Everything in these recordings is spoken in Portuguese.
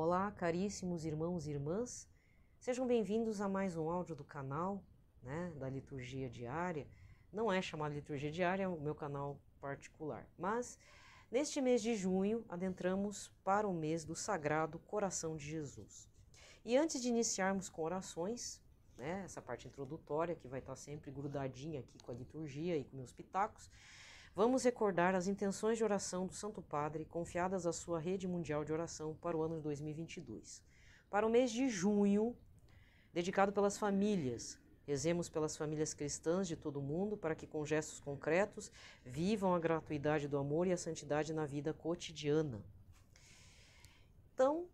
Olá, caríssimos irmãos e irmãs, sejam bem-vindos a mais um áudio do canal, da liturgia diária. Não é chamado liturgia diária, é o meu canal particular, mas neste mês de junho adentramos para o mês do Sagrado Coração de Jesus. E antes de iniciarmos com orações, essa parte introdutória que vai estar sempre grudadinha aqui com a liturgia e com meus pitacos, vamos recordar as intenções de oração do Santo Padre confiadas à sua rede mundial de oração para o ano de 2022. Para o mês de junho, dedicado pelas famílias, rezemos pelas famílias cristãs de todo o mundo para que com gestos concretos vivam a gratuidade do amor e a santidade na vida cotidiana. Então,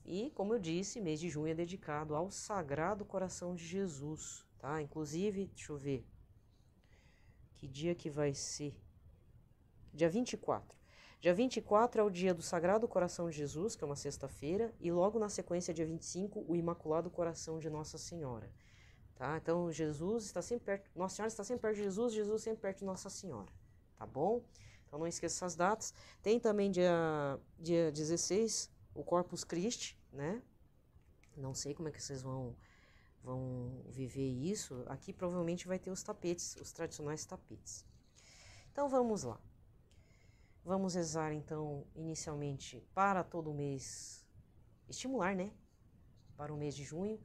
e como eu disse, mês de junho é dedicado ao Sagrado Coração de Jesus, tá? Inclusive, deixa eu ver, que dia que vai ser? Dia 24. Dia 24 é o dia do Sagrado Coração de Jesus, que é uma sexta-feira, e logo na sequência, dia 25, o Imaculado Coração de Nossa Senhora. Tá? Então, Jesus está sempre perto, Nossa Senhora está sempre perto de Jesus, Jesus sempre perto de Nossa Senhora. Tá bom? Então, não esqueça essas datas. Tem também dia 16, o Corpus Christi, né? Não sei como é que vocês vão viver isso. Aqui provavelmente vai ter os tapetes, os tradicionais tapetes. Então, vamos lá. Vamos rezar, então, inicialmente para todo o mês, estimular, para o mês de junho,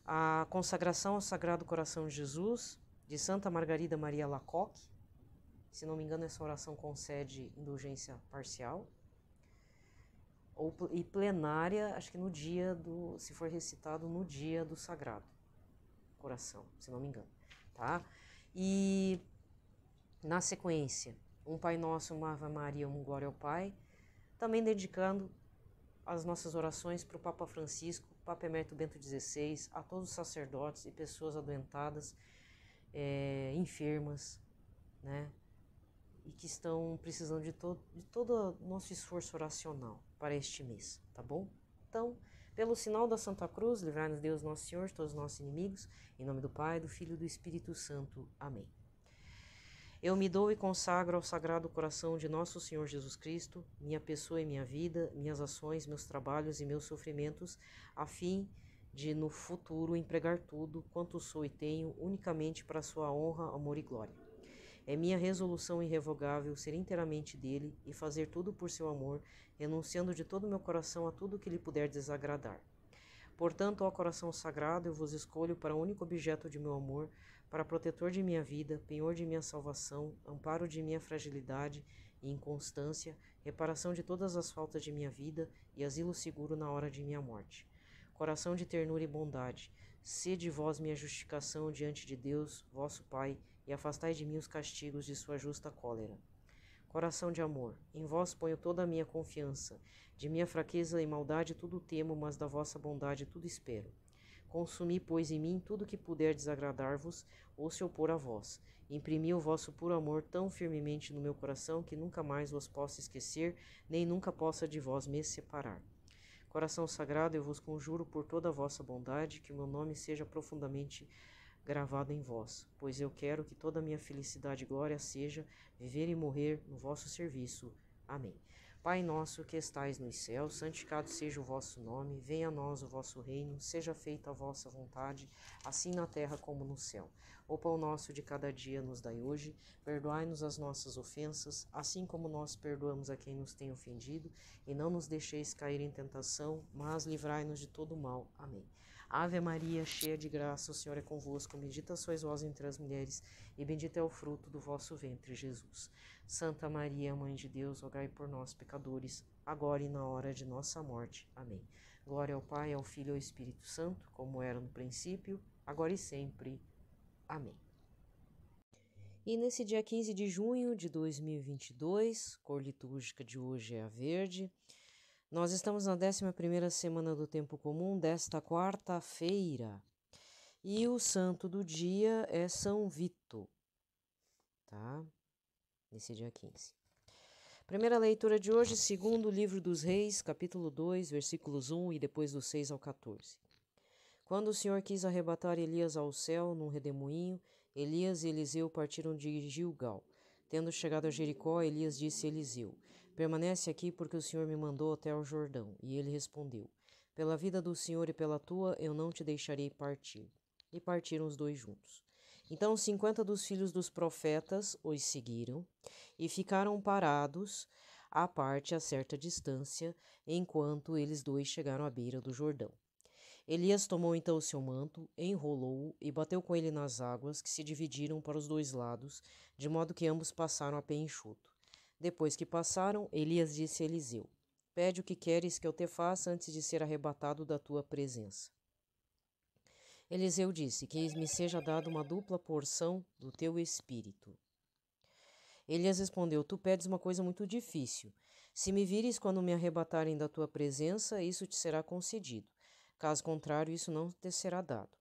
a consagração ao Sagrado Coração de Jesus, de Santa Margarida Maria Alacoque. Se não me engano, essa oração concede indulgência parcial. E plenária, acho que no dia se for recitado no dia do Sagrado Coração, se não me engano, tá? E na sequência, um Pai Nosso, uma Ave Maria, uma Glória ao Pai, também dedicando as nossas orações para o Papa Francisco, Papa Emérito Bento XVI, a todos os sacerdotes e pessoas adoentadas, enfermas, e que estão precisando de todo o nosso esforço oracional para este mês, tá bom? Então, pelo sinal da Santa Cruz, livrai-nos Deus Nosso Senhor de todos os nossos inimigos, em nome do Pai, do Filho e do Espírito Santo. Amém. Eu me dou e consagro ao Sagrado Coração de Nosso Senhor Jesus Cristo, minha pessoa e minha vida, minhas ações, meus trabalhos e meus sofrimentos, a fim de, no futuro, empregar tudo quanto sou e tenho unicamente para sua honra, amor e glória. É minha resolução irrevogável ser inteiramente dele e fazer tudo por seu amor, renunciando de todo o meu coração a tudo que lhe puder desagradar. Portanto, ó coração sagrado, eu vos escolho para único objeto de meu amor, para protetor de minha vida, penhor de minha salvação, amparo de minha fragilidade e inconstância, reparação de todas as faltas de minha vida e asilo seguro na hora de minha morte. Coração de ternura e bondade, sede vós minha justificação diante de Deus, vosso Pai, e afastai de mim os castigos de sua justa cólera. Coração de amor, em vós ponho toda a minha confiança, de minha fraqueza e maldade tudo temo, mas da vossa bondade tudo espero. Consumi, pois, em mim tudo que puder desagradar-vos ou se opor a vós. Imprimi o vosso puro amor tão firmemente no meu coração que nunca mais vos possa esquecer, nem nunca possa de vós me separar. Coração sagrado, eu vos conjuro por toda a vossa bondade, que o meu nome seja profundamente gravado em vós, pois eu quero que toda a minha felicidade e glória seja viver e morrer no vosso serviço. Amém. Pai nosso que estais nos céus, santificado seja o vosso nome, venha a nós o vosso reino, seja feita a vossa vontade, assim na terra como no céu. O pão nosso de cada dia nos dai hoje, perdoai-nos as nossas ofensas, assim como nós perdoamos a quem nos tem ofendido, e não nos deixeis cair em tentação, mas livrai-nos de todo o mal. Amém. Ave Maria, cheia de graça, o Senhor é convosco, bendita sois vós entre as mulheres, e bendito é o fruto do vosso ventre, Jesus. Santa Maria, Mãe de Deus, rogai por nós, pecadores, agora e na hora de nossa morte. Amém. Glória ao Pai, ao Filho e ao Espírito Santo, como era no princípio, agora e sempre. Amém. E nesse dia 15 de junho de 2022, cor litúrgica de hoje é a verde, nós estamos na 11ª semana do tempo comum desta quarta-feira. E o santo do dia é São Vito, tá? Nesse dia 15. Primeira leitura de hoje, segundo livro dos Reis, capítulo 2, versículos 1 e depois do 6 ao 14. Quando o Senhor quis arrebatar Elias ao céu num redemoinho, Elias e Eliseu partiram de Gilgal. Tendo chegado a Jericó, Elias disse a Eliseu: permanece aqui porque o Senhor me mandou até o Jordão. E ele respondeu: pela vida do Senhor e pela tua, eu não te deixarei partir. E partiram os dois juntos. Então 50 dos filhos dos profetas os seguiram e ficaram parados à parte a certa distância, enquanto eles dois chegaram à beira do Jordão. Elias tomou então o seu manto, enrolou-o e bateu com ele nas águas, que se dividiram para os dois lados, de modo que ambos passaram a pé enxuto. Depois que passaram, Elias disse a Eliseu: pede o que queres que eu te faça antes de ser arrebatado da tua presença. Eliseu disse: que me seja dada uma dupla porção do teu espírito. Elias respondeu: tu pedes uma coisa muito difícil. Se me vires quando me arrebatarem da tua presença, isso te será concedido. Caso contrário, isso não te será dado.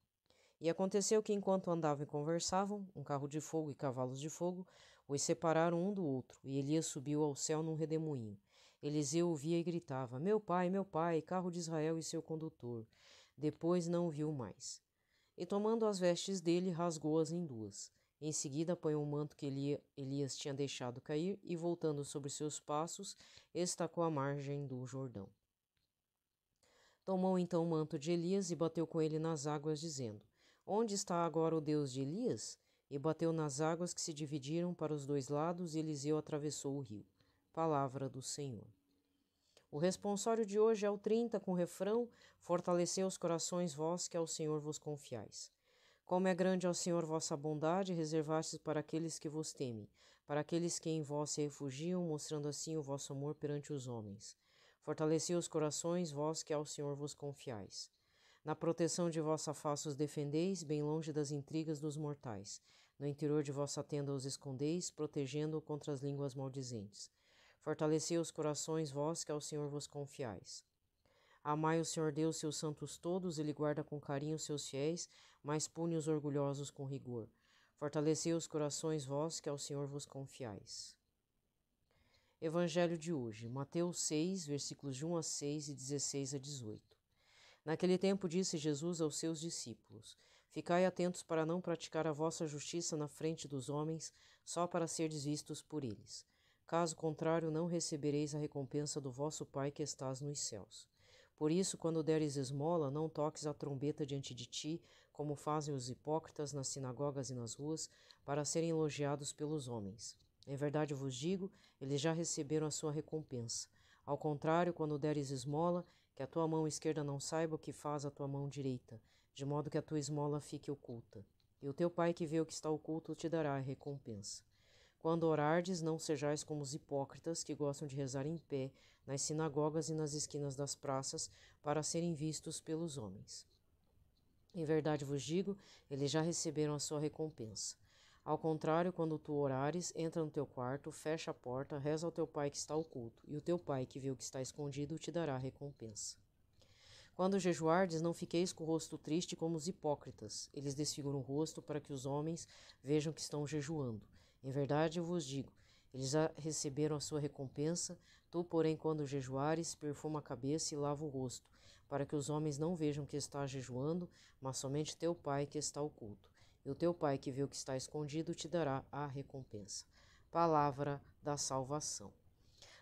E aconteceu que, enquanto andavam e conversavam, um carro de fogo e cavalos de fogo os separaram um do outro, e Elias subiu ao céu num redemoinho. Eliseu ouvia e gritava: meu pai, carro de Israel e seu condutor. Depois não o viu mais. E tomando as vestes dele, rasgou-as em duas. Em seguida, apanhou o manto que Elias tinha deixado cair e, voltando sobre seus passos, estacou à margem do Jordão. Tomou então o manto de Elias e bateu com ele nas águas, dizendo: onde está agora o Deus de Elias? E bateu nas águas que se dividiram para os dois lados, e Eliseu atravessou o rio. Palavra do Senhor. O responsório de hoje é o 30, com o refrão: fortalecei os corações vós que ao Senhor vos confiais. Como é grande ao Senhor vossa bondade, reservastes para aqueles que vos temem, para aqueles que em vós se refugiam, mostrando assim o vosso amor perante os homens. Fortalecei os corações, vós que ao Senhor vos confiais. Na proteção de vossa face os defendeis, bem longe das intrigas dos mortais. No interior de vossa tenda os escondeis, protegendo-o contra as línguas maldizentes. Fortalecei os corações, vós que ao Senhor vos confiais. Amai o Senhor Deus, seus santos todos, ele guarda com carinho seus fiéis, mas pune os orgulhosos com rigor. Fortalecei os corações, vós que ao Senhor vos confiais. Evangelho de hoje, Mateus 6, versículos de 1 a 6 e 16 a 18. Naquele tempo disse Jesus aos seus discípulos: ficai atentos para não praticar a vossa justiça na frente dos homens, só para serdes vistos por eles. Caso contrário, não recebereis a recompensa do vosso Pai que estás nos céus. Por isso, quando deres esmola, não toques a trombeta diante de ti, como fazem os hipócritas nas sinagogas e nas ruas, para serem elogiados pelos homens. Em verdade vos digo, eles já receberam a sua recompensa. Ao contrário, quando deres esmola, que a tua mão esquerda não saiba o que faz a tua mão direita, de modo que a tua esmola fique oculta. E o teu Pai que vê o que está oculto te dará a recompensa. Quando orardes, não sejais como os hipócritas, que gostam de rezar em pé, nas sinagogas e nas esquinas das praças, para serem vistos pelos homens. Em verdade vos digo, eles já receberam a sua recompensa. Ao contrário, quando tu orares, entra no teu quarto, fecha a porta, reza ao teu Pai que está oculto, e o teu Pai que vê o que está escondido te dará a recompensa. Quando jejuardes, não fiqueis com o rosto triste como os hipócritas. Eles desfiguram o rosto para que os homens vejam que estão jejuando. Em verdade eu vos digo, eles já receberam a sua recompensa. Tu, porém, quando jejuares, perfuma a cabeça e lava o rosto, para que os homens não vejam que estás jejuando, mas somente teu Pai que está oculto. E o teu Pai que vê o que está escondido te dará a recompensa. Palavra da salvação.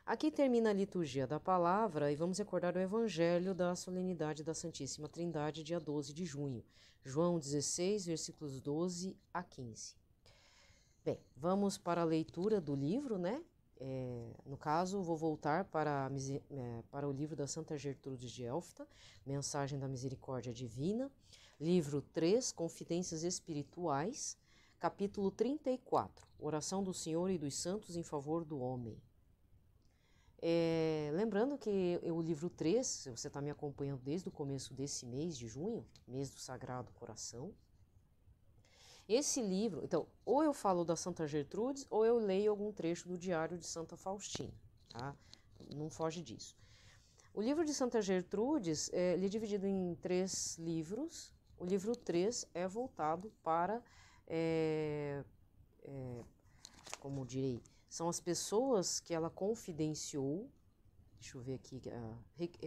Aqui termina a liturgia da palavra e vamos recordar o Evangelho da solenidade da Santíssima Trindade, dia 12 de junho. João 16, versículos 12 a 15. Bem, vamos para a leitura do livro, né? No caso, vou voltar para o livro da Santa Gertrudes de Elfta, Mensagem da Misericórdia Divina, livro 3, Confidências Espirituais, capítulo 34, Oração do Senhor e dos Santos em favor do homem. Lembrando que o livro 3, se você está me acompanhando desde o começo desse mês de junho, mês do Sagrado Coração, esse livro, então, ou eu falo da Santa Gertrudes, ou eu leio algum trecho do Diário de Santa Faustina, tá? Não foge disso. O livro de Santa Gertrudes, ele é dividido em 3 livros. O livro 3 é voltado para, como direi, são as pessoas que ela confidenciou, deixa eu ver aqui,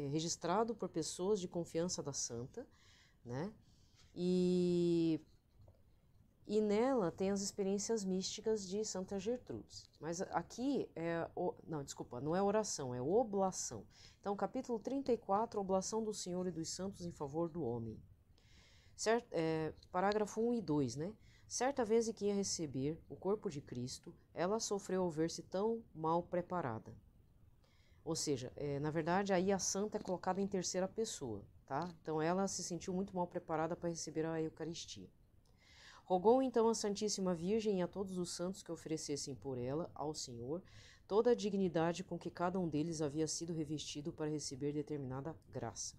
registrado por pessoas de confiança da Santa, né? E E nela tem as experiências místicas de Santa Gertrudes. Mas aqui não, desculpa, não é oração, é oblação. Então, capítulo 34, oblação do Senhor e dos santos em favor do homem. Parágrafo 1 e 2, né? Certa vez que ia receber o corpo de Cristo, ela sofreu ao ver-se tão mal preparada. Ou seja, na verdade, aí a santa é colocada em terceira pessoa, tá? Então, ela se sentiu muito mal preparada para receber a Eucaristia. Rogou então a Santíssima Virgem e a todos os santos que oferecessem por ela, ao Senhor, toda a dignidade com que cada um deles havia sido revestido para receber determinada graça.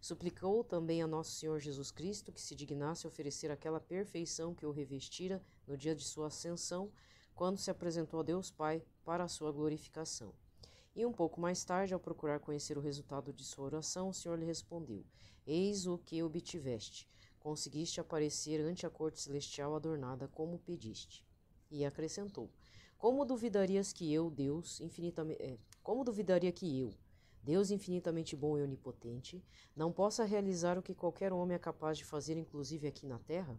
Suplicou também a Nosso Senhor Jesus Cristo que se dignasse oferecer aquela perfeição que o revestira no dia de sua ascensão, quando se apresentou a Deus Pai para a sua glorificação. E um pouco mais tarde, ao procurar conhecer o resultado de sua oração, o Senhor lhe respondeu: Eis o que obtiveste. Conseguiste aparecer ante a corte celestial adornada como pediste. E acrescentou: Como duvidarias que eu, Deus infinitamente bom e onipotente, não possa realizar o que qualquer homem é capaz de fazer, inclusive aqui na terra?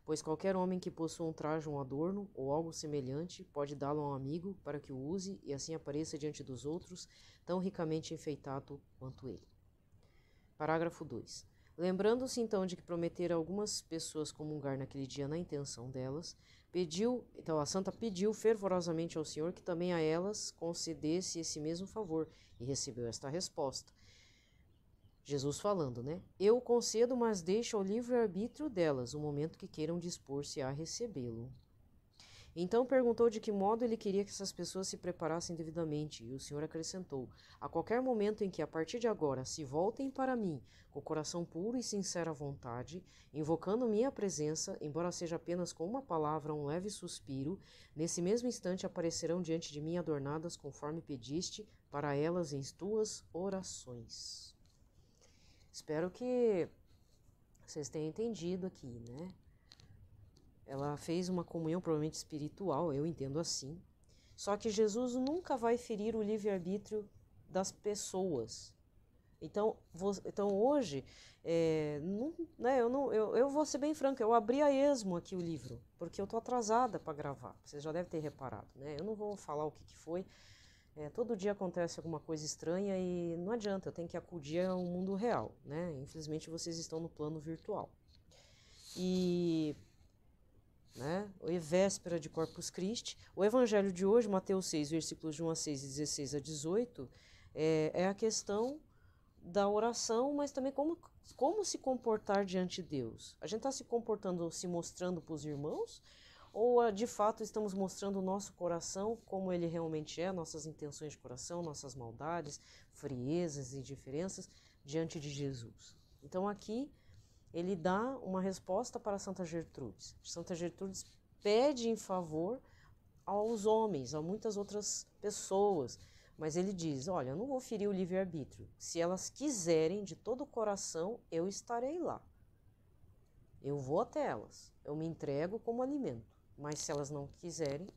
Pois qualquer homem que possua um traje, um adorno ou algo semelhante pode dá-lo a um amigo para que o use e assim apareça diante dos outros tão ricamente enfeitado quanto ele. Parágrafo 2. Lembrando-se então de que prometera a algumas pessoas comungar naquele dia na intenção delas, então a santa pediu fervorosamente ao Senhor que também a elas concedesse esse mesmo favor e recebeu esta resposta. Jesus falando, né? Eu concedo, mas deixo ao livre-arbítrio delas o momento que queiram dispor-se a recebê-lo. Então perguntou de que modo ele queria que essas pessoas se preparassem devidamente, e o Senhor acrescentou: A qualquer momento em que, a partir de agora, se voltem para mim, com coração puro e sincera vontade, invocando minha presença, embora seja apenas com uma palavra, um leve suspiro, nesse mesmo instante aparecerão diante de mim adornadas conforme pediste, para elas em tuas orações. Espero que vocês tenham entendido aqui, né? Ela fez uma comunhão provavelmente espiritual, eu entendo assim. Só que Jesus nunca vai ferir o livre-arbítrio das pessoas. Então hoje, eu vou ser bem franca, eu abri a esmo aqui o livro, porque eu estou atrasada para gravar. Vocês já devem ter reparado, né? Eu não vou falar o que foi. Todo dia acontece alguma coisa estranha e não adianta, eu tenho que acudir ao mundo real, né? Infelizmente vocês estão no plano virtual. E... véspera de Corpus Christi. O evangelho de hoje, Mateus 6, versículos de 1 a 6 e 16 a 18, é a questão da oração, mas também como se comportar diante de Deus. A gente está se comportando, se mostrando para os irmãos, ou de fato estamos mostrando o nosso coração como ele realmente é, nossas intenções de coração, nossas maldades, friezas e indiferenças diante de Jesus. Então aqui ele dá uma resposta para Santa Gertrudes. Santa Gertrudes pede em favor aos homens, a muitas outras pessoas, mas ele diz, olha, eu não vou ferir o livre-arbítrio. Se elas quiserem de todo o coração, eu estarei lá. Eu vou até elas, eu me entrego como alimento. Mas se elas não quiserem,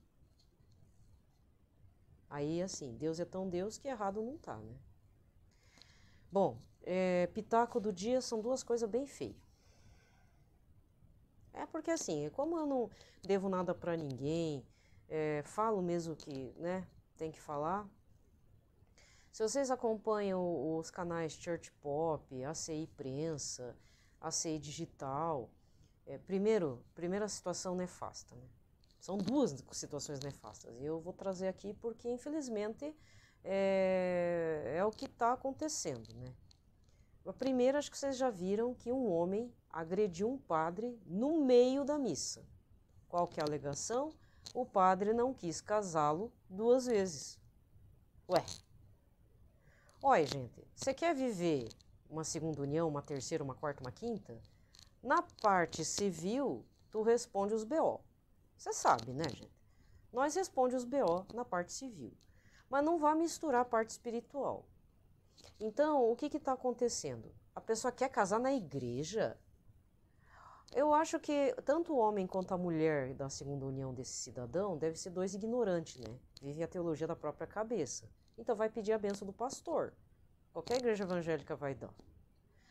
aí assim, Deus é tão Deus que errado não tá, né? Bom, pitaco do dia são duas coisas bem feias. Porque assim, como eu não devo nada para ninguém, falo mesmo que, né, tem que falar. Se vocês acompanham os canais Church Pop, ACI Prensa, ACI Digital, primeira situação nefasta, né? São duas situações nefastas. E eu vou trazer aqui porque, infelizmente, é o que está acontecendo, né? A primeira, acho que vocês já viram que um homem agrediu um padre no meio da missa. Qual que é a alegação? O padre não quis casá-lo 2 vezes. Ué. Olha, gente, você quer viver uma segunda união, uma terceira, uma quarta, uma quinta? Na parte civil, tu responde os BO. Você sabe, né, gente? Nós respondemos os BO na parte civil. Mas não vá misturar a parte espiritual. Então, o que está acontecendo? A pessoa quer casar na igreja? Eu acho que tanto o homem quanto a mulher da segunda união desse cidadão devem ser 2 ignorantes, né? Vivem a teologia da própria cabeça. Então vai pedir a bênção do pastor. Qualquer igreja evangélica vai dar.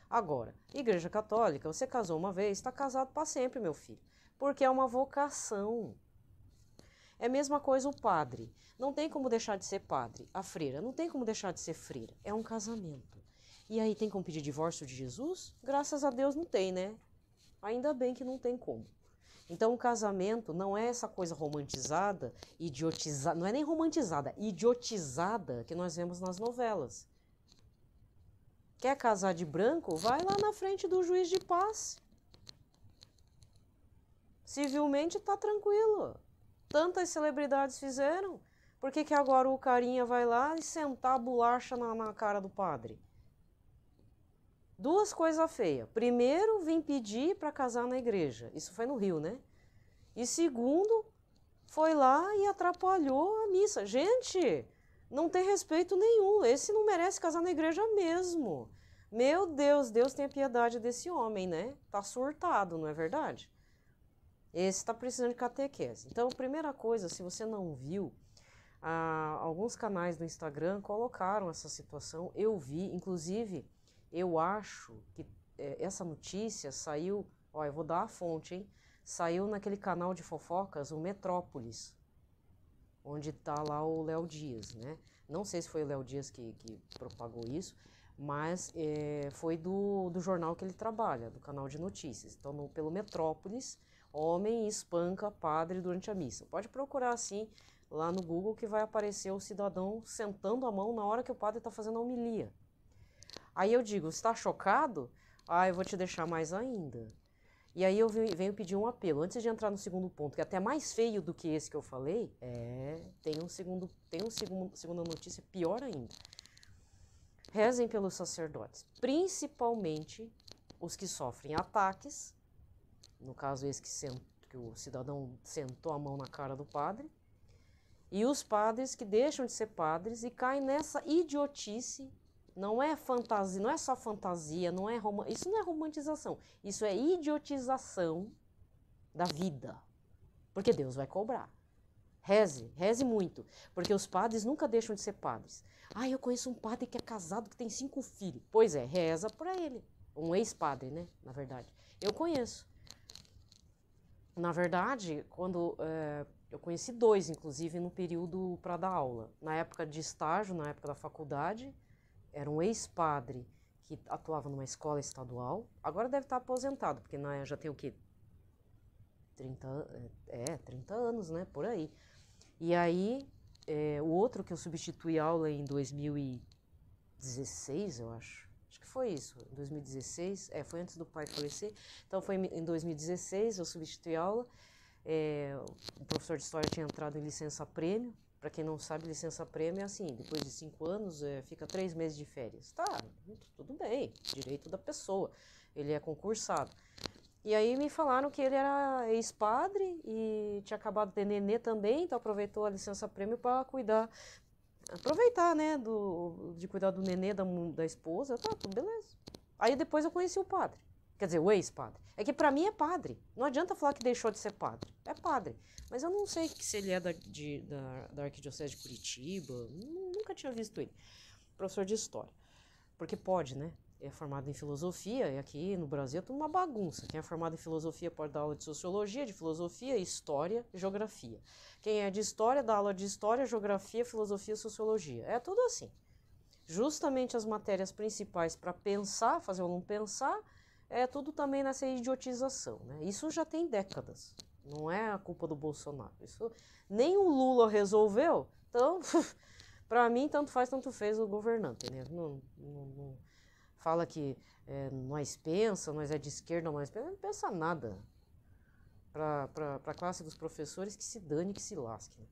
Agora, igreja católica, você casou uma vez, está casado para sempre, meu filho. porque é uma vocação. É a mesma coisa o padre. Não tem como deixar de ser padre. A freira não tem como deixar de ser freira. É um casamento. E aí tem como pedir divórcio de Jesus? Graças a Deus não tem, né? Ainda bem que não tem como. Então o casamento não é essa coisa romantizada, idiotizada, não é nem romantizada, idiotizada que nós vemos nas novelas. Quer casar de branco? Vai lá na frente do juiz de paz. Civilmente tá tranquilo. Tantas celebridades fizeram. Por que agora o carinha vai lá e sentar a bolacha na cara do padre? Duas coisas feias. Primeiro, vim pedir para casar na igreja. Isso foi no Rio, né? E segundo, foi lá e atrapalhou a missa. Gente, não tem respeito nenhum. Esse não merece casar na igreja mesmo. Meu Deus, Deus tenha piedade desse homem, né? Tá surtado, não é verdade? Esse está precisando de catequese. Então, primeira coisa, se você não viu, alguns canais do Instagram colocaram essa situação. Eu vi, inclusive, eu acho que essa notícia saiu, ó, eu vou dar a fonte, hein? Saiu naquele canal de fofocas, o Metrópolis, onde tá lá o Léo Dias, né? Não sei se foi o Léo Dias que propagou isso, mas foi do jornal que ele trabalha, do canal de notícias. Então, pelo Metrópolis, homem espanca padre durante a missa. Pode procurar assim lá no Google que vai aparecer o cidadão sentando a mão na hora que o padre está fazendo a homilia. Aí eu digo, você está chocado? Ah, eu vou te deixar mais ainda. E aí eu venho pedir um apelo. Antes de entrar no segundo ponto, que é até mais feio do que esse que eu falei, tem segunda notícia pior ainda. Rezem pelos sacerdotes, principalmente os que sofrem ataques, no caso esse que o cidadão sentou a mão na cara do padre, e os padres que deixam de ser padres e caem nessa idiotice. Não é fantasia, não é só fantasia, isso não é romantização, isso é idiotização da vida, porque Deus vai cobrar. Reze muito, porque os padres nunca deixam de ser padres. Ah, eu conheço um padre que é casado, que tem 5 filhos. Pois é, reza para ele. Um ex-padre, né, na verdade. Eu conheço. Na verdade, quando eu conheci 2, inclusive, no período para dar aula. Na época de estágio, na época da faculdade, era um ex-padre que atuava numa escola estadual. Agora deve estar aposentado, porque já tem o quê? 30 anos, né? Por aí. E aí, o outro que eu substituí aula em 2016, eu acho. Acho que foi isso, em 2016. Foi antes do pai falecer. Então, foi em 2016, eu substituí aula. O professor de História tinha entrado em licença-prêmio. Para quem não sabe, licença-prêmio é assim, depois de 5 anos, fica 3 meses de férias. Tá, tudo bem, direito da pessoa, ele é concursado. E aí me falaram que ele era ex-padre e tinha acabado de ter nenê também, então aproveitou a licença-prêmio para aproveitar, né, de cuidar do nenê da esposa, tá, tudo beleza. Aí depois eu conheci o padre, quer dizer, o ex-padre. É que para mim é padre, não adianta falar que deixou de ser padre, é padre. Mas eu não sei se ele é da Arquidiocese de Curitiba, nunca tinha visto ele. Professor de História, porque pode, né? É formado em Filosofia, e aqui no Brasil é tudo uma bagunça. Quem é formado em Filosofia pode dar aula de Sociologia, de Filosofia, História e Geografia. Quem é de História dá aula de História, Geografia, Filosofia e Sociologia. É tudo assim. Justamente as matérias principais para pensar, fazer o aluno pensar, é tudo também nessa idiotização, né? Isso já tem décadas. Não é a culpa do Bolsonaro. Isso nem o Lula resolveu. Então, para mim, tanto faz, tanto fez o governante, né? Não fala que nós nós é de esquerda, nós não pensa nada. Para a classe dos professores, que se dane, que se lasque.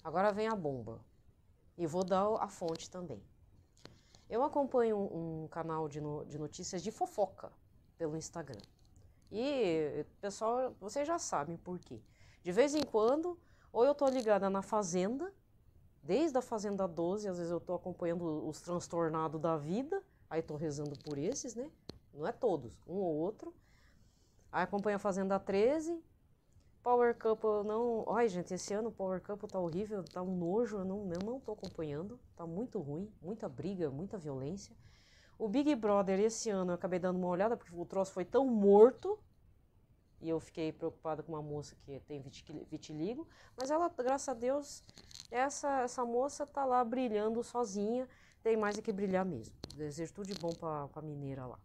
Agora vem a bomba. E vou dar a fonte também. Eu acompanho um canal de notícias de fofoca pelo Instagram. E, pessoal, vocês já sabem por quê. De vez em quando, ou eu tô ligada na Fazenda, desde a Fazenda 12, às vezes eu tô acompanhando os transtornados da vida, aí tô rezando por esses, né? Não é todos, um ou outro. Aí acompanho a Fazenda 13, Power Couple não... Ai, gente, esse ano o Power Couple tá horrível, tá um nojo, eu não tô acompanhando, tá muito ruim, muita briga, muita violência. O Big Brother, esse ano, eu acabei dando uma olhada, porque o troço foi tão morto, e eu fiquei preocupada com uma moça que tem vitiligo, mas ela, graças a Deus, essa moça tá lá brilhando sozinha, tem mais é que brilhar mesmo. Desejo tudo de bom pra mineira lá,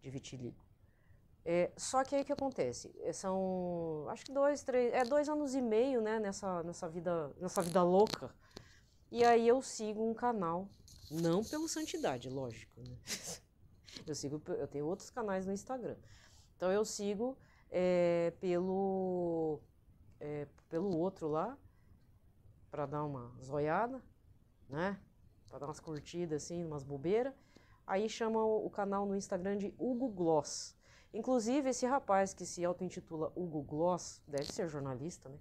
de vitiligo. Só que aí o que acontece? São, acho que 2 anos e meio, né, nessa vida louca. E aí eu sigo um canal, não pelo Santidade, lógico, né? Eu tenho outros canais no Instagram. Então eu sigo pelo outro lá, pra dar uma zoiada, né? Pra dar umas curtidas assim, umas bobeiras. Aí chama o canal no Instagram de Hugo Gloss. Inclusive, esse rapaz que se auto-intitula Hugo Gloss, deve ser jornalista, né?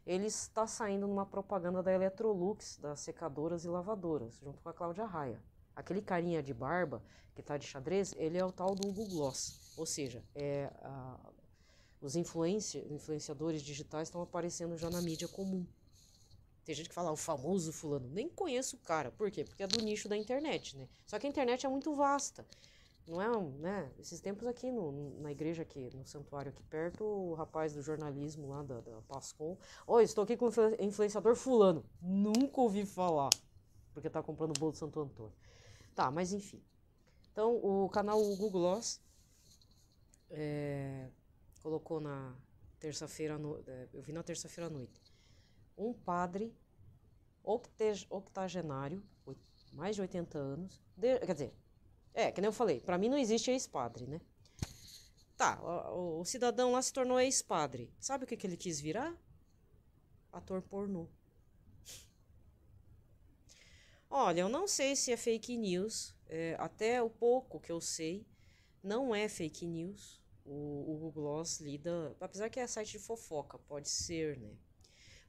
Ele está saindo numa propaganda da Electrolux, das secadoras e lavadoras, junto com a Cláudia Raia. Aquele carinha de barba que tá de xadrez, ele é o tal do Hugo Gloss. Ou seja, os influenciadores digitais estão aparecendo já na mídia comum. Tem gente que fala, o famoso fulano. Nem conheço o cara. Por quê? Porque é do nicho da internet, né? Só que a internet é muito vasta. Não é, né? Esses tempos aqui na igreja, aqui no santuário aqui perto, o rapaz do jornalismo lá da Pascom. Oi, estou aqui com o influenciador fulano. Nunca ouvi falar. Porque tá comprando o bolo do Santo Antônio. Tá, mas enfim. Então, o canal Hugo Gloss colocou na terça-feira, eu vi na terça-feira à noite, um padre octogenário, mais de 80 anos, quer dizer, que nem eu falei, pra mim não existe ex-padre, né? Tá, o cidadão lá se tornou ex-padre. Sabe o que ele quis virar? Ator pornô. Olha, eu não sei se é fake news, até o pouco que eu sei, não é fake news. O Google Gloss lida, apesar que é site de fofoca, pode ser, né?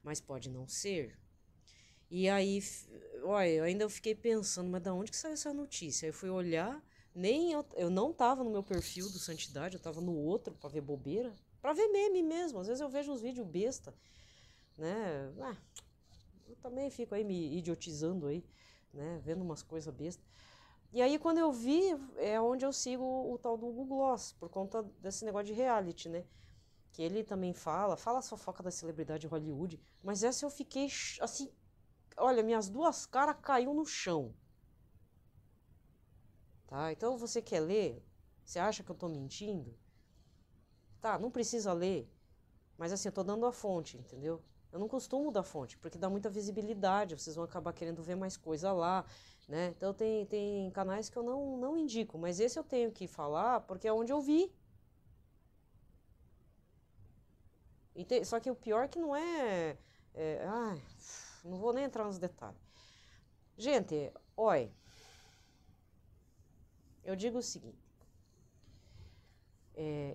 Mas pode não ser. E aí, olha, eu ainda fiquei pensando, mas da onde que saiu essa notícia? Aí eu fui olhar, eu não tava no meu perfil do Santidade, eu tava no outro pra ver bobeira, pra ver meme mesmo. Às vezes eu vejo uns vídeos besta, né? Eu também fico aí me idiotizando aí, né? Vendo umas coisas bestas. E aí quando eu vi, é onde eu sigo o tal do Google Gloss, por conta desse negócio de reality, né? Que ele também fala as fofocas da celebridade de Hollywood, mas essa eu fiquei assim, olha, minhas duas caras caiu no chão. Tá? Então você quer ler? Você acha que eu tô mentindo? Tá, não precisa ler. Mas assim, eu tô dando a fonte, entendeu? Eu não costumo dar fonte, porque dá muita visibilidade, vocês vão acabar querendo ver mais coisa lá, né? Então tem canais que eu não indico, mas esse eu tenho que falar porque é onde eu vi. Só que o pior é que não não vou nem entrar nos detalhes. Gente, olha, eu digo o seguinte,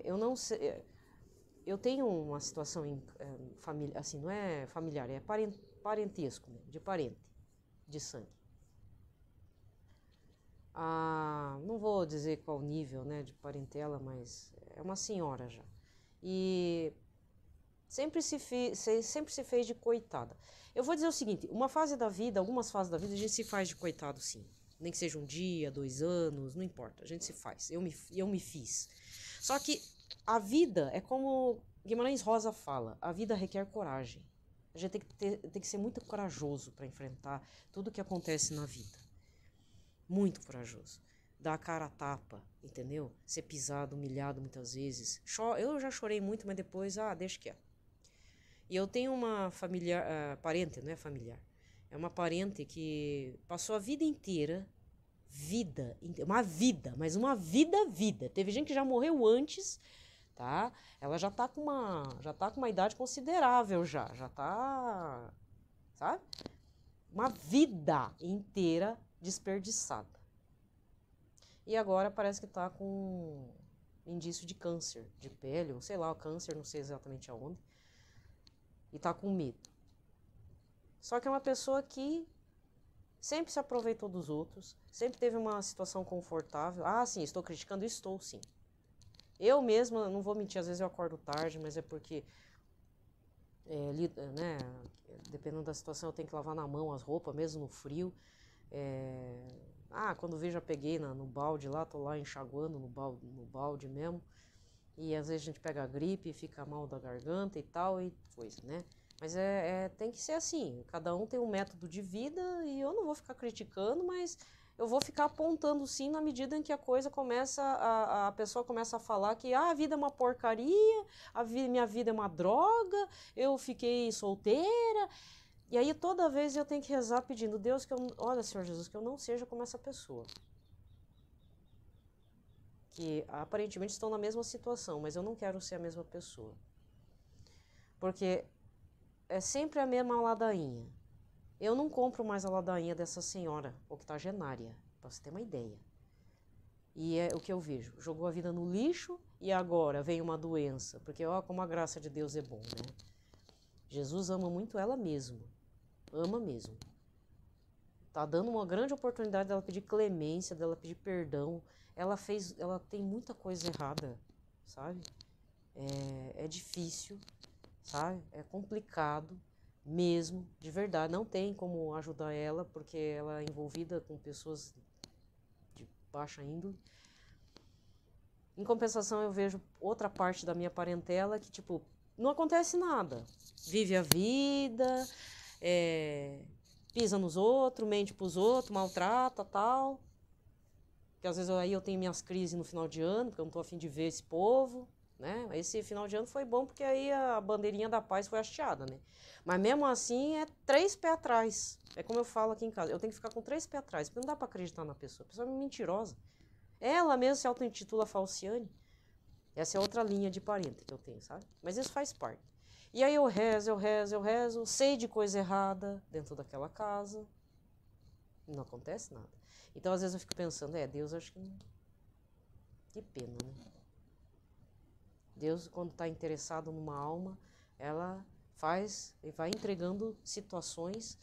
eu não sei, eu tenho uma situação em família, assim, não é familiar, é parentesco, né, de parente, de sangue. Não vou dizer qual nível, né, de parentela, mas é uma senhora já. E sempre se fez de coitada. Eu vou dizer o seguinte, algumas fases da vida, a gente se faz de coitado, sim. Nem que seja um dia, 2 anos, não importa, a gente se faz. Eu me fiz. Só que a vida é como Guimarães Rosa fala, a vida requer coragem. A gente tem que ser muito corajoso para enfrentar tudo que acontece na vida. Muito corajoso. Dar a cara a tapa, entendeu? Ser pisado, humilhado muitas vezes. Eu já chorei muito, mas depois, deixa quieto. E eu tenho uma parente, não é familiar, é uma parente que passou a vida inteira, mas uma vida. Teve gente que já morreu antes, tá? Ela já tá com uma idade considerável já tá, sabe? Uma vida inteira desperdiçada. E agora parece que tá com indício de câncer de pele, ou sei lá, o câncer, não sei exatamente aonde. E tá com medo. Só que é uma pessoa que sempre se aproveitou dos outros, sempre teve uma situação confortável. Sim, estou criticando? Estou, sim. Eu mesma, não vou mentir, às vezes eu acordo tarde, mas é porque, né, dependendo da situação, eu tenho que lavar na mão as roupas, mesmo no frio. Quando vejo, já peguei no balde lá, tô lá enxaguando no balde mesmo. E às vezes a gente pega a gripe, fica mal da garganta e tal, e coisa, né? Mas tem que ser assim, cada um tem um método de vida e eu não vou ficar criticando, mas eu vou ficar apontando sim na medida em que a coisa começa, a pessoa começa a falar que a vida é uma porcaria, minha vida é uma droga, eu fiquei solteira. E aí toda vez eu tenho que rezar pedindo, Deus, olha, Senhor Jesus, que eu não seja como essa pessoa. Que aparentemente estão na mesma situação, mas eu não quero ser a mesma pessoa. Porque é sempre a mesma ladainha. Eu não compro mais a ladainha dessa senhora octogenária, para você ter uma ideia. E é o que eu vejo. Jogou a vida no lixo e agora vem uma doença. Porque ó, como a graça de Deus é bom, né? Jesus ama muito ela mesmo. Ama mesmo. Tá dando uma grande oportunidade dela pedir clemência, dela pedir perdão. Ela tem muita coisa errada, sabe? É difícil, sabe? É complicado mesmo, de verdade. Não tem como ajudar ela, porque ela é envolvida com pessoas de baixa índole. Em compensação, eu vejo outra parte da minha parentela que, tipo, não acontece nada. Vive a vida, pisa nos outros, mente pros outros, maltrata, tal. Que às vezes aí eu tenho minhas crises no final de ano, porque eu não tô a fim de ver esse povo, né? Esse final de ano foi bom porque aí a bandeirinha da paz foi hasteada, né? Mas mesmo assim é 3 pés atrás. É como eu falo aqui em casa, eu tenho que ficar com 3 pés atrás, porque não dá pra acreditar na pessoa. A pessoa é mentirosa. Ela mesmo se auto-intitula Falciane. Essa é outra linha de parente que eu tenho, sabe? Mas isso faz parte. E aí eu rezo, sei de coisa errada dentro daquela casa. E não acontece nada. Então, às vezes eu fico pensando, Deus, acho que não... Que pena, né? Deus, quando está interessado numa alma, ela faz e vai entregando situações,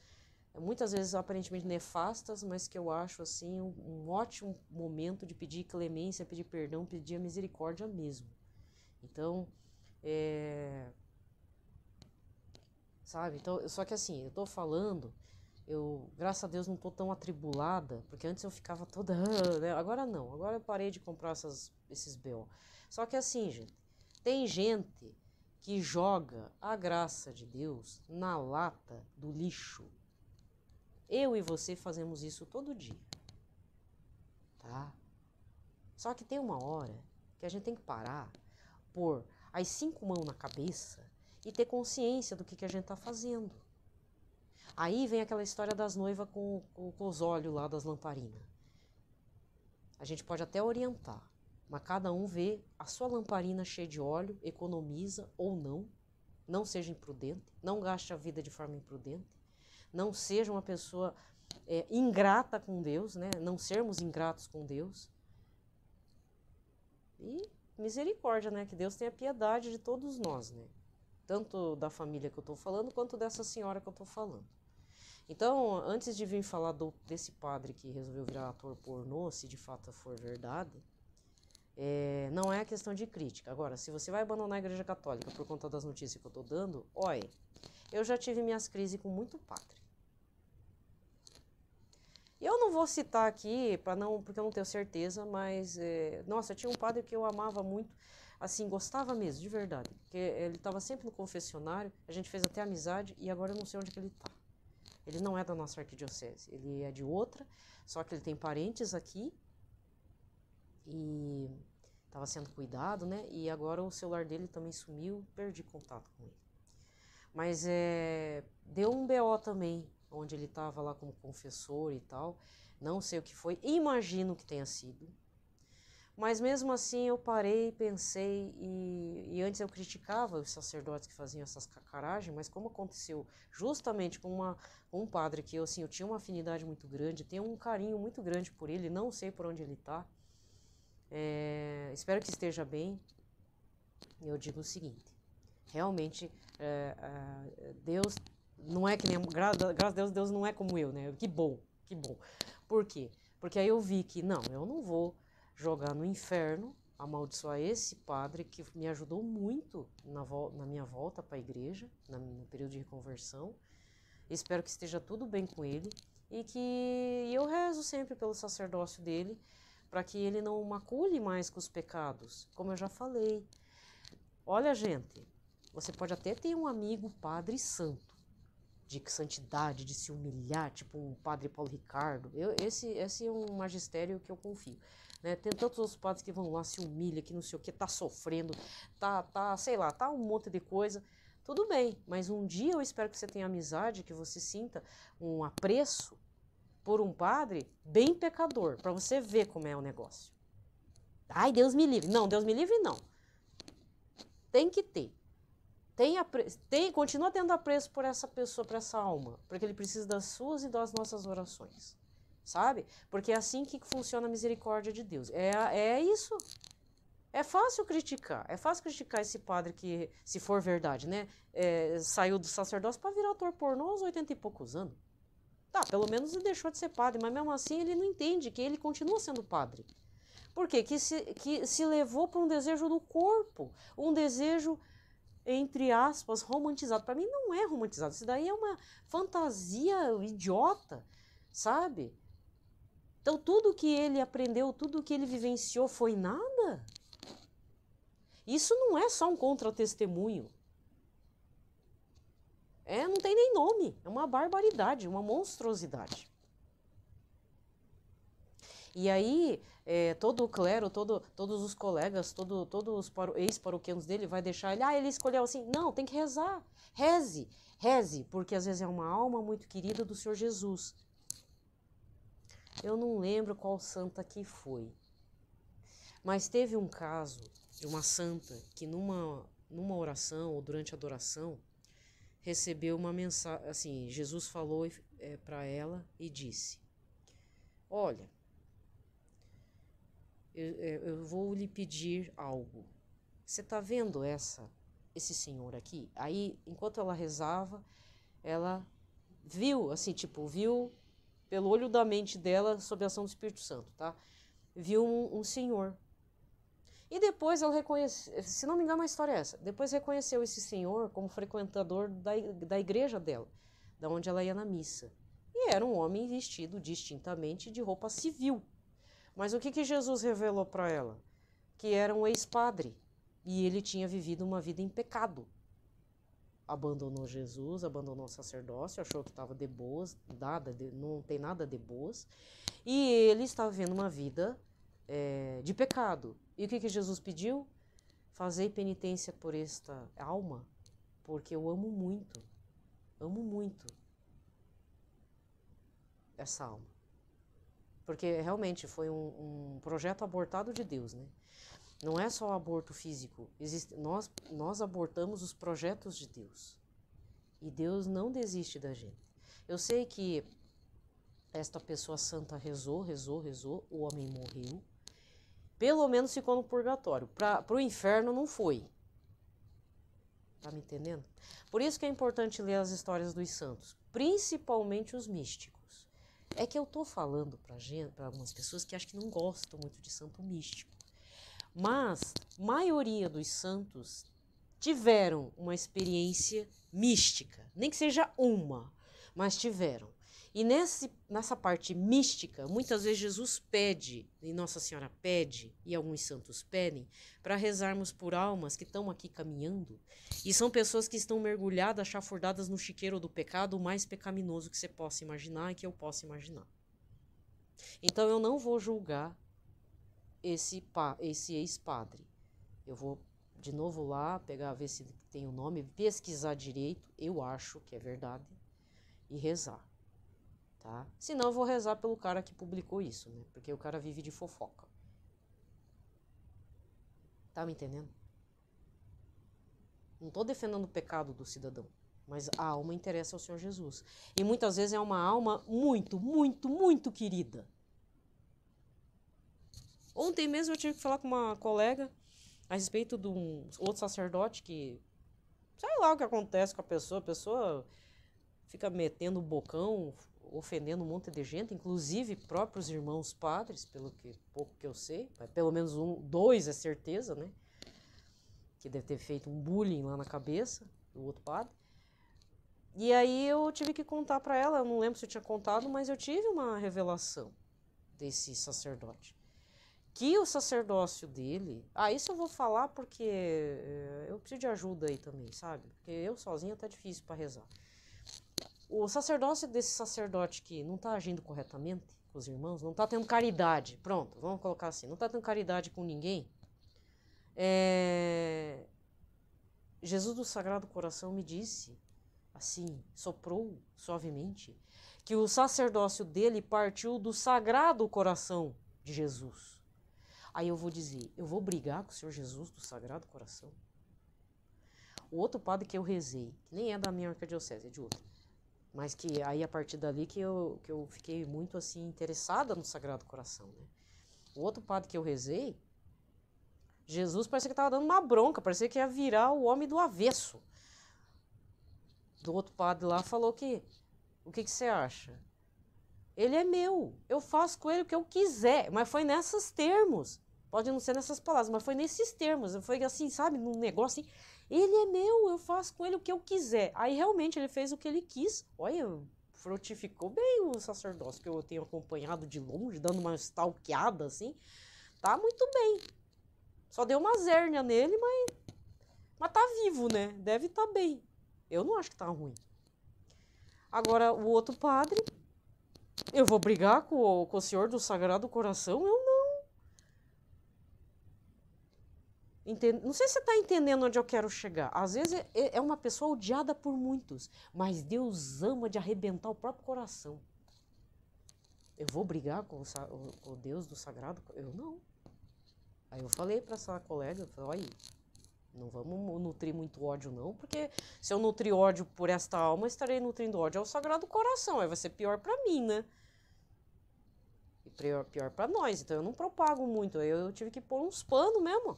muitas vezes aparentemente nefastas, mas que eu acho, assim, um ótimo momento de pedir clemência, pedir perdão, pedir a misericórdia mesmo. Então, sabe? Então, só que assim, eu tô falando... graças a Deus, não tô tão atribulada, porque antes eu ficava toda... Né? Agora não, agora eu parei de comprar esses B.O. Só que assim, gente, tem gente que joga a graça de Deus na lata do lixo. Eu e você fazemos isso todo dia, tá? Só que tem uma hora que a gente tem que parar, pôr as 5 mãos na cabeça e ter consciência do que a gente tá fazendo. Aí vem aquela história das noivas com os olhos lá das lamparinas. A gente pode até orientar, mas cada um vê a sua lamparina cheia de óleo, economiza ou não. Não seja imprudente, não gaste a vida de forma imprudente. Não seja uma pessoa ingrata com Deus, né? Não sermos ingratos com Deus. E misericórdia, né? Que Deus tenha piedade de todos nós, né? Tanto da família que eu estou falando, quanto dessa senhora que eu estou falando. Então, antes de vir falar desse padre que resolveu virar ator pornô, se de fato for verdade, não é questão de crítica. Agora, se você vai abandonar a Igreja Católica por conta das notícias que eu estou dando, olha, eu já tive minhas crises com muito padre. Eu não vou citar aqui, porque eu não tenho certeza, mas, nossa, tinha um padre que eu amava muito, assim, gostava mesmo, de verdade. Porque ele estava sempre no confessionário, a gente fez até amizade e agora eu não sei onde que ele está. Ele não é da nossa arquidiocese, ele é de outra, só que ele tem parentes aqui e estava sendo cuidado, né? E agora o celular dele também sumiu, perdi contato com ele. Mas deu um BO também, onde ele estava lá como confessor e tal, não sei o que foi, imagino que tenha sido. Mas mesmo assim eu parei, pensei, e antes eu criticava os sacerdotes que faziam essas cacaragens, mas como aconteceu justamente com um padre que eu tinha uma afinidade muito grande, tenho um carinho muito grande por ele, não sei por onde ele está, espero que esteja bem, eu digo o seguinte, realmente Deus não é que nem, graças a Deus, Deus não é como eu, né? Que bom, que bom. Por quê? Porque aí eu vi que, não, eu não vou jogar no inferno, amaldiçoar esse padre que me ajudou muito na minha volta para a igreja, no período de reconversão. Espero que esteja tudo bem com ele e que eu rezo sempre pelo sacerdócio dele para que ele não macule mais com os pecados. Como eu já falei, Olha, gente, você pode até ter um amigo padre santo, de santidade, de se humilhar, tipo um padre Paulo Ricardo. Esse é um magistério que eu confio. Né? Tem tantos outros padres que vão lá, se humilha, que não sei o que, tá sofrendo, sei lá, tá um monte de coisa. Tudo bem, mas um dia eu espero que você tenha amizade, que você sinta um apreço por um padre bem pecador, para você ver como é o negócio. Ai, Deus me livre. Não, Deus me livre não. Tem que ter. Continua tendo apreço por essa pessoa, por essa alma, porque ele precisa das suas e das nossas orações, sabe? Porque é assim que funciona a misericórdia de Deus. É isso. É fácil criticar esse padre que, se for verdade, né, saiu do sacerdócio para virar ator pornô aos 80 e poucos anos. Tá, pelo menos ele deixou de ser padre, mas mesmo assim ele não entende que ele continua sendo padre. Por quê? Que se levou para um desejo do corpo, um desejo, entre aspas, romantizado. Para mim não é romantizado, isso daí é uma fantasia idiota, sabe? Então tudo que ele aprendeu, tudo que ele vivenciou foi nada. Isso não é só um contra-testemunho. Não tem nem nome, é uma barbaridade, uma monstruosidade. E aí, todo o clero, todos os colegas, todos os ex-paroquianos dele vai deixar ele, ele escolheu assim. Não, tem que rezar. Reze, porque às vezes é uma alma muito querida do Senhor Jesus. Eu não lembro qual santa que foi, mas teve um caso de uma santa que numa oração ou durante a adoração recebeu uma mensagem, assim, Jesus falou para ela e disse: olha, eu vou lhe pedir algo. Você está vendo esse senhor aqui? Aí, enquanto ela rezava, ela viu, assim, viu pelo olho da mente dela, sob a ação do Espírito Santo, tá? Viu um senhor. E depois ela reconheceu, se não me engano a história é essa, depois reconheceu esse senhor como frequentador da igreja dela, da onde ela ia na missa. E era um homem vestido distintamente de roupa civil. Mas o que Jesus revelou para ela? Que era um ex-padre e ele tinha vivido uma vida em pecado. Abandonou Jesus, abandonou o sacerdócio, achou que estava de boas, não tem nada de boas, e ele estava vivendo uma vida de pecado. E o que Jesus pediu? Fazei penitência por esta alma, porque eu amo muito essa alma. Porque realmente foi um projeto abortado de Deus, né? Não é só o aborto físico. Nós abortamos os projetos de Deus. E Deus não desiste da gente. Eu sei que esta pessoa santa rezou, o homem morreu. Pelo menos ficou no purgatório. Para o inferno não foi. Tá me entendendo? Por isso que é importante ler as histórias dos santos, principalmente os místicos. É que eu tô falando para algumas pessoas que acham que não gostam muito de santo místico. Mas a maioria dos santos tiveram uma experiência mística, nem que seja uma, mas tiveram. E nessa parte mística, muitas vezes Jesus pede, e Nossa Senhora pede, e alguns santos pedem, para rezarmos por almas que estão aqui caminhando, e são pessoas que estão mergulhadas, chafurdadas no chiqueiro do pecado, o mais pecaminoso que você possa imaginar e que eu possa imaginar. Então eu não vou julgar esse ex-padre. Eu vou de novo lá, ver se tem o nome, pesquisar direito, eu acho que é verdade, e rezar. Tá? Senão eu vou rezar pelo cara que publicou isso, né? Porque o cara vive de fofoca. Tá me entendendo? Não estou defendendo o pecado do cidadão, mas a alma interessa ao Senhor Jesus. E muitas vezes é uma alma muito, muito, muito querida. Ontem mesmo eu tive que falar com uma colega a respeito de um outro sacerdote que, sei lá o que acontece com a pessoa fica metendo o bocão, ofendendo um monte de gente, inclusive próprios irmãos padres, pelo pouco que eu sei, pelo menos dois é certeza, né? Que deve ter feito um bullying lá na cabeça do outro padre. E aí eu tive que contar para ela, eu não lembro se eu tinha contado, mas eu tive uma revelação desse sacerdote. que o sacerdócio dele... isso eu vou falar porque eu preciso de ajuda aí também, sabe? Porque eu sozinha tá difícil para rezar. O sacerdócio desse sacerdote que não tá agindo corretamente com os irmãos, não tá tendo caridade, pronto, vamos colocar assim, não tá tendo caridade com ninguém, Jesus do Sagrado Coração me disse, assim, soprou suavemente, que o sacerdócio dele partiu do Sagrado Coração de Jesus. Aí eu vou dizer, eu vou brigar com o Senhor Jesus do Sagrado Coração? O outro padre que eu rezei, que nem é da minha arquidiocese, é de outra, mas que aí a partir dali que eu fiquei muito assim interessada no Sagrado Coração, né? O outro padre que eu rezei, Jesus parecia que estava dando uma bronca, parecia que ia virar o homem do avesso. Do outro padre lá falou que, o que você acha? Ele é meu, eu faço com ele o que eu quiser, mas foi nesses termos. Pode não ser nessas palavras, mas foi nesses termos. Foi assim, sabe, num negócio assim. Ele é meu, eu faço com ele o que eu quiser. Aí realmente ele fez o que ele quis. Olha, frutificou bem o sacerdócio que eu tenho acompanhado de longe, dando uma stalkeada assim. Tá muito bem. Só deu uma zérnia nele, mas tá vivo, né? Deve estar bem. Eu não acho que tá ruim. Agora, o outro padre, eu vou brigar com o Senhor do Sagrado Coração? Eu não. Não sei se você está entendendo onde eu quero chegar. Às vezes é uma pessoa odiada por muitos, mas Deus ama de arrebentar o próprio coração. Eu vou brigar com o Deus do Sagrado? Eu não. Aí eu falei para essa colega, eu falei, olha, não vamos nutrir muito ódio não, porque se eu nutrir ódio por esta alma, estarei nutrindo ódio ao Sagrado Coração, aí vai ser pior para mim, né? E pior para nós, então eu não propago muito, aí eu tive que pôr uns panos mesmo.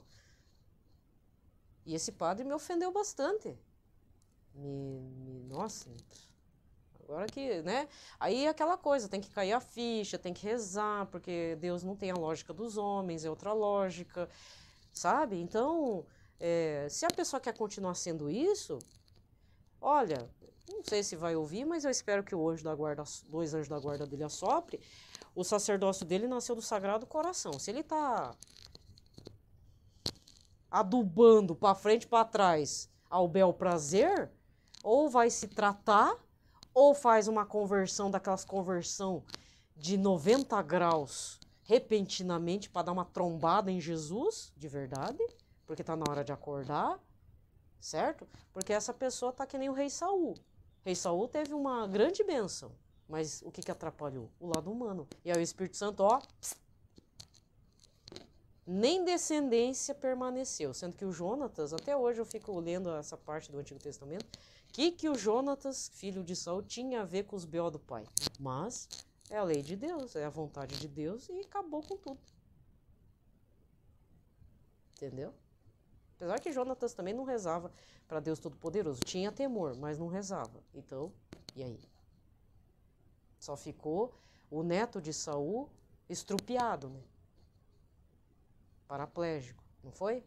E esse padre me ofendeu bastante. Nossa, agora que, né? Aí é aquela coisa, tem que cair a ficha, tem que rezar, porque Deus não tem a lógica dos homens, é outra lógica, sabe? Então, se a pessoa quer continuar sendo isso, olha, não sei se vai ouvir, mas eu espero que o anjo da guarda, 2 anjos da guarda dele assopre. O sacerdócio dele nasceu do Sagrado Coração. Se ele tá adubando para frente e para trás ao bel prazer, ou vai se tratar, ou faz uma conversão, daquelas conversão de 90 graus repentinamente para dar uma trombada em Jesus, de verdade, porque tá na hora de acordar, certo? Porque essa pessoa tá que nem o rei Saul. O rei Saul teve uma grande bênção, mas o que atrapalhou? O lado humano. E aí o Espírito Santo, ó, nem descendência permaneceu, sendo que o Jonatas, até hoje eu fico lendo essa parte do Antigo Testamento, que o Jonatas, filho de Saul, tinha a ver com os B.O. do pai. Mas é a lei de Deus, é a vontade de Deus e acabou com tudo. Entendeu? Apesar que Jonatas também não rezava para Deus Todo-Poderoso, tinha temor, mas não rezava. Então, e aí? Só ficou o neto de Saul estrupiado, né? Paraplégico, não foi?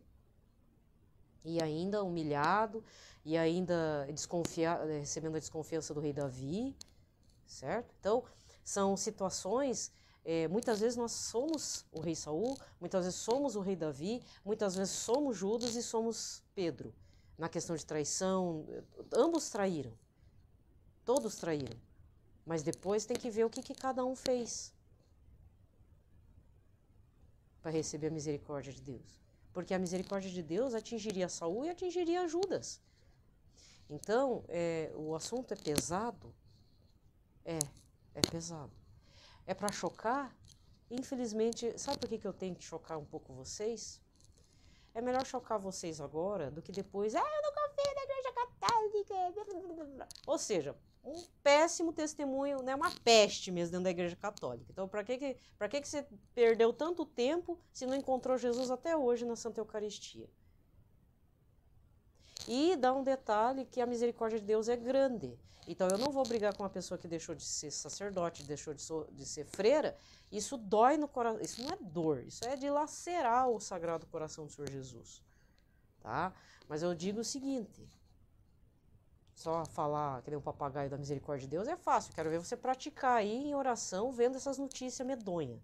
E ainda humilhado, e ainda recebendo a desconfiança do rei Davi, certo? Então, são situações, muitas vezes nós somos o rei Saul, muitas vezes somos o rei Davi, muitas vezes somos Judas e somos Pedro. Na questão de traição, ambos traíram, todos traíram, mas depois tem que ver o que cada um fez para receber a misericórdia de Deus. Porque a misericórdia de Deus atingiria Saul e atingiria Judas. Então, o assunto é pesado? É pesado. É para chocar? Infelizmente, sabe por que eu tenho que chocar um pouco vocês? É melhor chocar vocês agora do que depois, eu não confio na Igreja Católica. Ou seja, um péssimo testemunho, né? Uma peste mesmo dentro da Igreja Católica. Então, para que você perdeu tanto tempo se não encontrou Jesus até hoje na Santa Eucaristia? E dá um detalhe que a misericórdia de Deus é grande. Então, eu não vou brigar com uma pessoa que deixou de ser sacerdote, deixou de ser freira. Isso dói no coração. Isso não é dor, isso é dilacerar o Sagrado Coração do Senhor Jesus. Tá? Mas eu digo o seguinte... Só falar que nem um papagaio da misericórdia de Deus é fácil. Quero ver você praticar aí em oração, vendo essas notícias medonhas.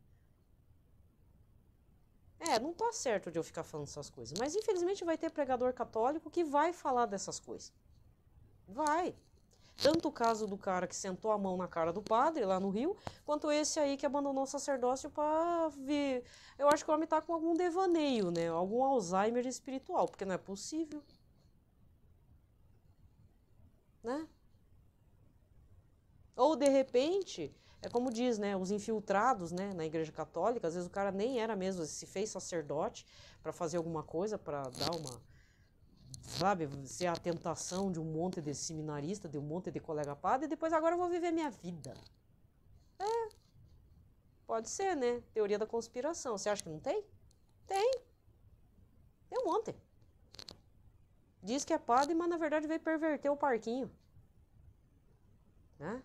não tá certo de eu ficar falando essas coisas. Mas infelizmente vai ter pregador católico que vai falar dessas coisas. Vai. Tanto o caso do cara que sentou a mão na cara do padre lá no Rio, quanto esse aí que abandonou o sacerdócio para ver. Eu acho que o homem tá com algum devaneio, né? Algum Alzheimer espiritual, porque não é possível. Né? Ou de repente, é como diz, né, os infiltrados, né, na Igreja Católica, às vezes o cara nem era mesmo, se fez sacerdote para fazer alguma coisa, para dar uma, sabe, ser a tentação de um monte de seminarista, de um monte de colega padre, e depois agora eu vou viver minha vida. Pode ser, né? Teoria da conspiração. Você acha que não tem? Tem. Tem um monte. Diz que é padre, mas na verdade veio perverter o parquinho. Né?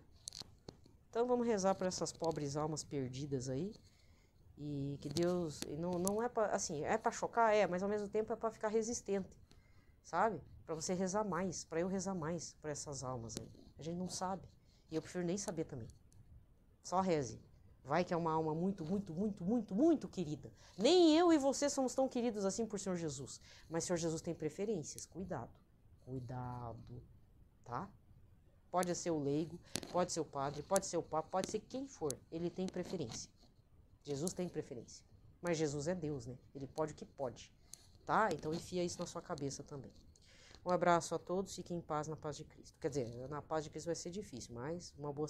Então vamos rezar por essas pobres almas perdidas aí. E que Deus, não é pra, assim, é pra chocar, mas ao mesmo tempo é pra ficar resistente, sabe? Pra você rezar mais, pra eu rezar mais pra essas almas aí. A gente não sabe. E eu prefiro nem saber também. Só reze. Vai que é uma alma muito, muito, muito, muito, muito querida. Nem eu e você somos tão queridos assim por Senhor Jesus. Mas Senhor Jesus tem preferências. Cuidado. Cuidado. Tá? Pode ser o leigo, pode ser o padre, pode ser o papa, pode ser quem for. Ele tem preferência. Jesus tem preferência. Mas Jesus é Deus, né? Ele pode o que pode. Tá? Então enfia isso na sua cabeça também. Um abraço a todos, fiquem em paz na paz de Cristo. Quer dizer, na paz de Cristo vai ser difícil, mas uma boa